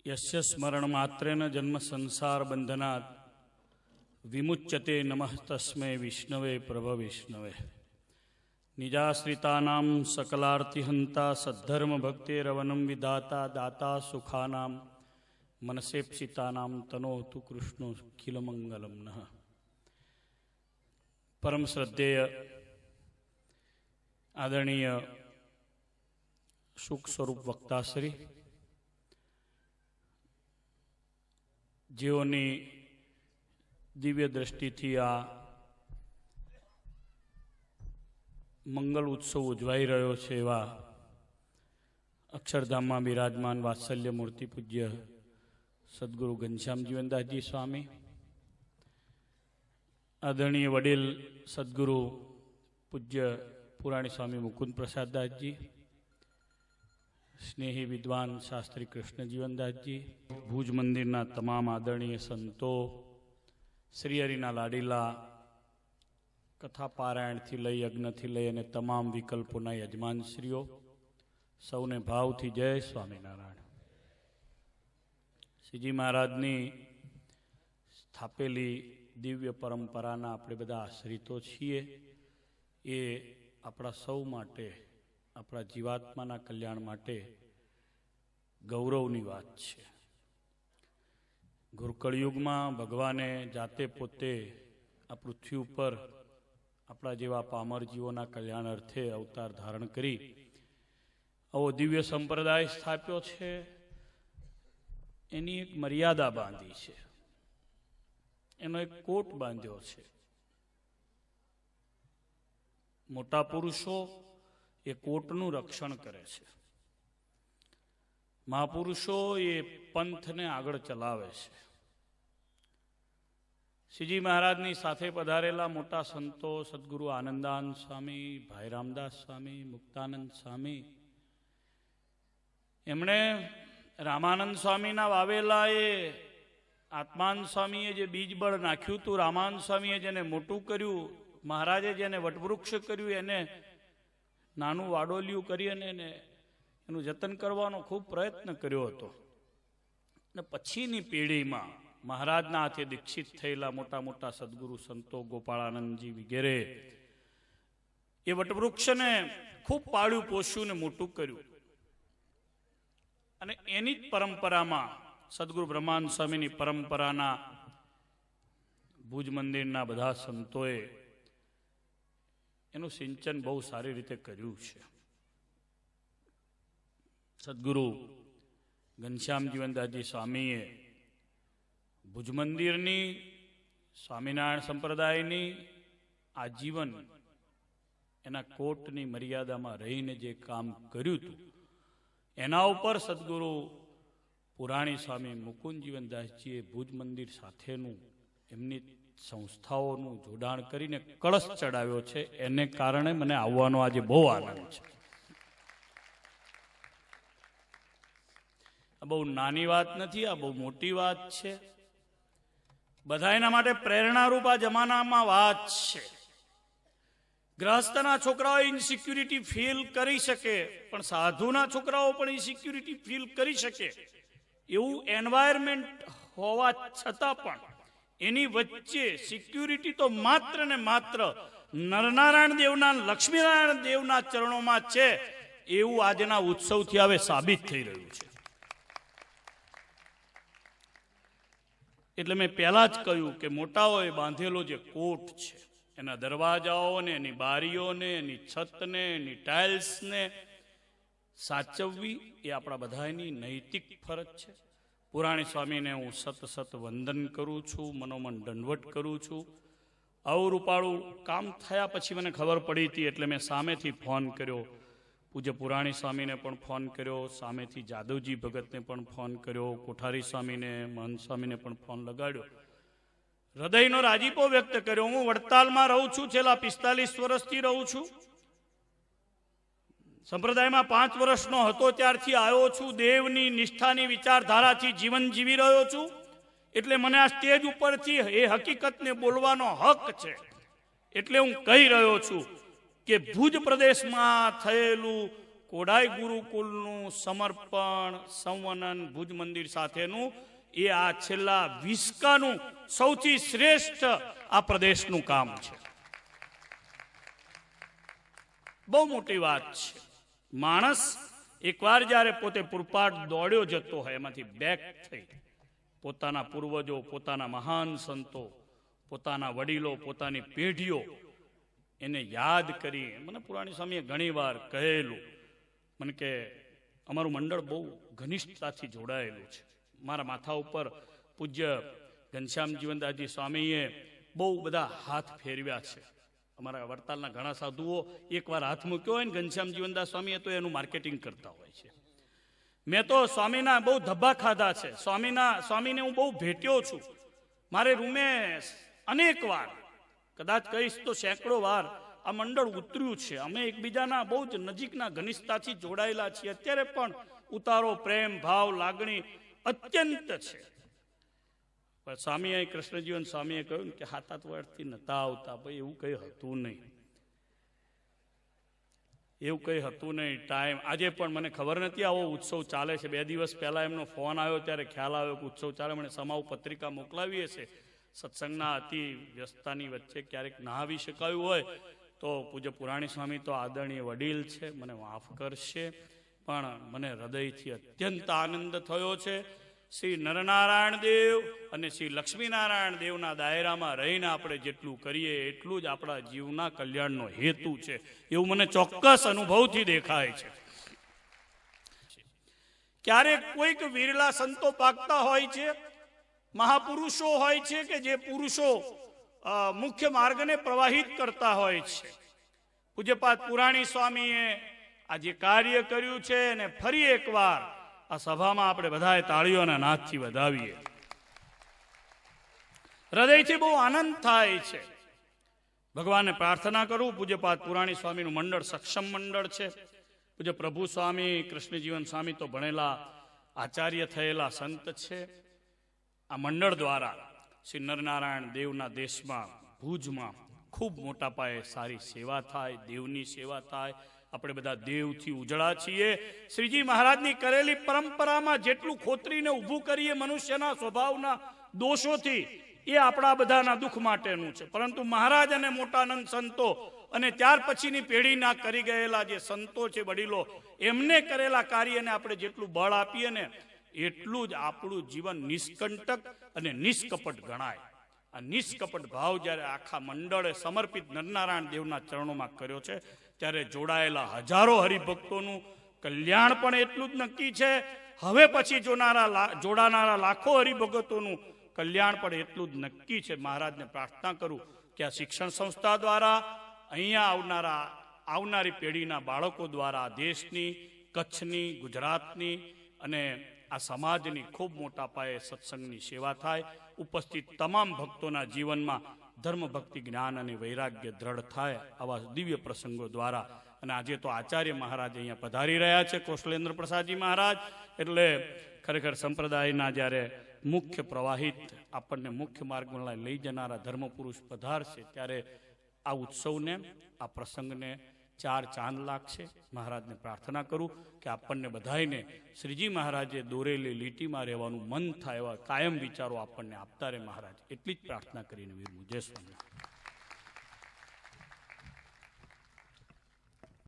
યસ્ય સ્મરણ માત્રેન જન્મ સંસાર બંધનાત વિમુચ્યતે નમઃ તસ્મૈ વિષ્ણવે પ્રભ વિષ્ણવે. નિજાશ્રિતાનામ સકલાર્તિહંતા સદ્ધર્મ ભક્તેરવનમ વિધાતા દાતા સુખાનામ મનસેપ્સિતાનામ તનોતુ કૃષ્ણો ખિલમંગલમ નઃ. પરમ શ્રદ્ધેય આદરણીય સુખ સ્વરૂપ વક્તાશ્રી, જેઓની દિવ્ય દ્રષ્ટિથી આ મંગલ ઉત્સવ ઉજવાઈ રહ્યો છે એવા અક્ષરધામમાં બિરાજમાન વાત્સલ્ય મૂર્તિ પૂજ્ય સદગુરુ ઘનશ્યામ જીવનદાસજી સ્વામી, આદરણીય વડીલ સદગુરુ પૂજ્ય પુરાણી સ્વામી મુકુંદ પ્રસાદદાસજી, સ્નેહી વિદ્વાન શાસ્ત્રી કૃષ્ણ જીવનદાસજી, ભુજ મંદિરના તમામ આદરણીય સંતો, શ્રી હરિના લાડીલા કથા પારાયણથી લઈ યજ્ઞથી લઈ અને તમામ વિકલ્પોના યજમાનશ્રીઓ, સૌને ભાવથી જય સ્વામિનારાયણ. શ્રીજી મહારાજની સ્થાપેલી દિવ્ય પરંપરાના આપણે બધા આશ્રિતો છીએ. એ આપણા સૌ માટે, આપણા જીવાત્માના કલ્યાણ માટે ગૌરવની વાત છે. ગુરુકળયુગમાં ભગવાને જાતે પોતે આ પૃથ્વી ઉપર આપણા જેવા પામર જીવોના કલ્યાણ અર્થે અવતાર ધારણ કરી આવો દિવ્ય સંપ્રદાય સ્થાપ્યો છે. એની એક મર્યાદા બાંધી છે, એનો એક કોટ બાંધ્યો છે. મોટા પુરુષો એ કોટનું રક્ષણ કરે છે, મહાપુરુષો એ પંથને આગળ ચલાવે છે. શ્રીજી મહારાજની સાથે પધારેલા મોટા સંતો સદગુરુ આનંદાનંદ સ્વામી, ભાઈ રામદાસ સ્વામી, મુક્તાનંદ સ્વામી, એમણે રામાનંદ સ્વામીના વાવેલા એ આત્માનંદ સ્વામીએ જે બીજબળ નાખ્યું હતું, રામાનંદ સ્વામીએ જેને મોટું કર્યું, મહારાજે જેને વટવૃક્ષ કર્યું, એને નાનું વાડોલિયું કરી અને એનું જતન કરવાનો ખૂબ પ્રયત્ન કર્યો હતો. અને પછીની પેઢીમાં મહારાજના હાથે દીક્ષિત થયેલા મોટા મોટા સદગુરુ સંતો ગોપાળાનંદજી વગેરે એ વટવૃક્ષને ખૂબ પાળ્યું, પોષ્યું ને મોટું કર્યું. અને એની જ પરંપરામાં સદગુરુ બ્રહ્માનંદ સ્વામીની પરંપરાના ભુજ મંદિરના બધા સંતોએ એનું સિંચન બહુ સારી રીતે કર્યું છે. સદગુરુ ઘનશ્યામ જીવનદાસજી સ્વામીએ ભુજ મંદિરની, સ્વામિનારાયણ સંપ્રદાયની આજીવન એના કોટની મર્યાદામાં રહીને જે કામ કર્યું હતું, એના ઉપર સદગુરુ પુરાણી સ્વામી મુકુંદ જીવનદાસજીએ ભુજ મંદિર સાથેનું એમની સંસ્થાઓનું જોડાણ કરીને કળશ ચડાવ્યો છે. એને કારણે મને આવવાનો આજે બહુ આનંદ છે. આ બહુ નાની વાત નથી, આ બહુ મોટી વાત છે. બધા એના માટે પ્રેરણારૂપ આ જમાનામાં વાત છે. ગ્રહસ્થના છોકરાઓ ઇન્સિક્યુરિટી ફીલ કરી શકે, પણ સાધુના છોકરાઓ પણ ઇન્સિક્યુરિટી ફીલ કરી શકે એવું એન્વાયરમેન્ટ હોવા છતાં પણ એની વચ્ચે સિક્યુરિટી તો માત્ર ને માત્ર નરનારાયણ દેવના, લક્ષ્મીનારાયણ દેવના ચરણોમાં છે એવું આજના ઉત્સવથી હવે સાબિત થઈ રહ્યું છે. એટલે મેં પહેલા જ કહ્યું કે મોટાઓએ બાંધેલો જે કોટ છે, એના દરવાજાઓને, એની બારીઓને, એની છતને, એની ટાઇલ્સને સાચવવી એ આપણા બધાની નૈતિક ફરજ છે. પુરાણી સ્વામીને હું સત વંદન કરું છું, મનોમન દંડવટ કરું છું. આવું રૂપાળું કામ થયા પછી મને ખબર પડી હતી, એટલે મેં સામેથી ફોન કર્યો. પૂજ્ય પુરાણી સ્વામીને પણ ફોન કર્યો, સામેથી જાદવજી ભગતને પણ ફોન કર્યો, કોઠારી સ્વામીને, મહંત સ્વામીને પણ ફોન લગાડ્યો. હૃદયનો રાજીપો વ્યક્ત કર્યો. હું વડતાલમાં રહું છું, છેલ્લા 45 વર્ષથી રહું છું. સંપ્રદાયમાં 5 વર્ષનો હતો ત્યારથી આવ્યો છું. દેવની નિષ્ઠાની વિચારધારાથી જીવન જીવી રહ્યો છું. એટલે મને આ સ્ટેજ ઉપરથી એ હકીકતને બોલવાનો હક છે. એટલે હું કહી રહ્યો છું કે ભુજ પ્રદેશમાં થયેલું કોડાઈ ગુરુકુલનું સમર્પણ, સંવનન, ભુજ મંદિર સાથેનું એ આ છેલ્લા 20કાનું સૌથી શ્રેષ્ઠ આ પ્રદેશનું કામ છે. બહુ મોટી વાત છે. માણસ એકવાર જ્યારે પોતે પૂરપાટ દોડ્યો જતો હોય, એમાંથી બેક થઈ પોતાના પૂર્વજો, પોતાના મહાન સંતો, પોતાના વડીલો, પોતાની પેઢીઓ એને યાદ કરી. મને પુરાણી સ્વામીએ ઘણી વાર કહેલું, મને કે અમારું મંડળ બહુ ઘનિષ્ઠતાથી જોડાયેલું છે. મારા માથા ઉપર પૂજ્ય ઘનશ્યામ જીવનદાસજી સ્વામીએ બહુ બધા હાથ ફેરવ્યા છે. અમારા વડતાલના ઘણા સાધુઓ એકવાર હાથ મૂક્યો હોય ને ઘનશ્યામ જીવનદાસ સ્વામીએ તો એનું માર્કેટિંગ કરતા હોય છે. મેં તો સ્વામીના બહુ ધબ્બા ખાધા છે. સ્વામીને હું બહુ ભેટ્યો છું. મારે રૂમે અનેક વાર, કદાચ કહીશ તો સેંકડો વાર આ મંડળ ઉતર્યું છે. અમે એકબીજાના બહુ જ નજીકના ઘનિષ્ઠતાથી જોડાયેલા છીએ. અત્યારે પણ ઉતારો, પ્રેમ, ભાવ, લાગણી અત્યંત છે. પણ સ્વામીએ, કૃષ્ણજીવન સ્વામીએ કહ્યું કે 7 વર્ષથી નતા આવતા. ભાઈ એવું કંઈ હતું નહીં, એવું કંઈ હતું નહીં. ટાઈમ આજે પણ મને ખબર નથી આવો ઉત્સવ ચાલે છે. 2 દિવસ પહેલા એમનો ફોન આવ્યો ત્યારે ખ્યાલ આવ્યો કે ઉત્સવ ચાલે. મને સમાવ પત્રિકા મોકલાવીએ છે. સત્સંગના અતિ વ્યસ્તતાની વચ્ચે ક્યારેક ના આવી શકાયું હોય તો પૂજ્ય પુરાણી સ્વામી તો આદરણીય વડીલ છે, મને માફ કરશે, પણ મને હૃદયથી અત્યંત આનંદ થયો છે. શ્રી નરનારાયણ દેવ અને શ્રી લક્ષ્મીનારાયણ દેવના દાયરામાં રહીને આપણે જેટલું કરીએ એટલું જ આપણા જીવના કલ્યાણનો હેતુ છે, એવું મને ચોક્કસ અનુભવથી દેખાય છે. ક્યારેક કોઈક વિરલા સંતો પાકતા હોય છે, મહાપુરુષો હોય છે કે જે પુરુષો મુખ્ય માર્ગને પ્રવાહિત કરતા હોય છે. પૂજ્યપાદ પુરાણી સ્વામીએ આ જે કાર્ય કર્યું છે અને ફરી એકવાર આ સભામાં આપણે બધાએ તાળીઓના નાદથી વધાવીએ. હૃદયથી બહુ આનંદ થાય છે. ભગવાનને પ્રાર્થના કરું, પૂજ્યપાદ પુરાણી સ્વામીનું મંડળ સક્ષમ મંડળ છે. પૂજ્ય પ્રભુ સ્વામી, કૃષ્ણજીવન સ્વામી તો ભણેલા આચાર્ય થયેલા સંત છે. આ મંડળ દ્વારા શ્રી નરનારાયણ દેવના દેશમાં, ભુજમાં ખૂબ મોટા પાયે સારી સેવા થાય, દેવની સેવા થાય. આપણે બધા દેવથી ઉજળા છીએ. શ્રીજી મહારાજની કરેલી પરંપરામાં જેટલું ખોતરીને ઊભું કરીએ મનુષ્યના સ્વભાવના દોષોથી, એ આપણા બધાના દુઃખ માટેનું છે. પરંતુ મહારાજ અને મોટાનંદ સંતો અને ત્યાર પછીની પેઢીના કરી ગયેલા જે સંતો છે, વડીલો, એમને કરેલા કાર્યને આપણે જેટલું બળ આપીએ ને એટલું જ આપણું જીવન નિષ્કંટક અને નિષ્કપટ ગણાય. આ નિષ્કપટ ભાવ જ્યારે આખા મંડળે સમર્પિત નરનારાયણ દેવના ચરણોમાં કર્યો છે, ત્યારે જોડાયેલા હજારો હરિભક્તોનું કલ્યાણ પણ એટલું જ નક્કી છે. હવે પછી જોડાનારા લાખો હરિભક્તોનું કલ્યાણ પણ એટલું જ નક્કી છે. મહારાજને પ્રાર્થના કરું કે આ શિક્ષણ સંસ્થા દ્વારા અહીંયા આવનારી પેઢીના બાળકો દ્વારા દેશની, કચ્છની, ગુજરાતની અને આ સમાજની ખૂબ મોટા પાયે સત્સંગની સેવા થાય. ઉપસ્થિત તમામ ભક્તોના જીવનમાં ધર્મ, ભક્તિ, જ્ઞાન અને વૈરાગ્ય દ્રઢ થાય આવા દિવ્ય પ્રસંગો દ્વારા. અને આજે તો આચાર્ય મહારાજ અહીંયા પધારી રહ્યા છે, કૌશલેન્દ્ર પ્રસાદજી મહારાજ. એટલે ખરેખર સંપ્રદાયના જ્યારે મુખ્ય પ્રવાહિત, આપણને મુખ્ય માર્ગમાં લઈ જનારા ધર્મપુરુષ પધારશે ત્યારે આ ઉત્સવને, આ પ્રસંગને 4 ચાંદ લાગશે. મહારાજને પ્રાર્થના કરું કે આપણને બધાઈને શ્રીજી મહારાજે દોરેલી લીટીમાં રહેવાનું મન થાય એવા કાયમ વિચારો આપણને આપતા રહે મહારાજ. એટલી જ પ્રાર્થના કરીને વિરમું. જય સ્વામી.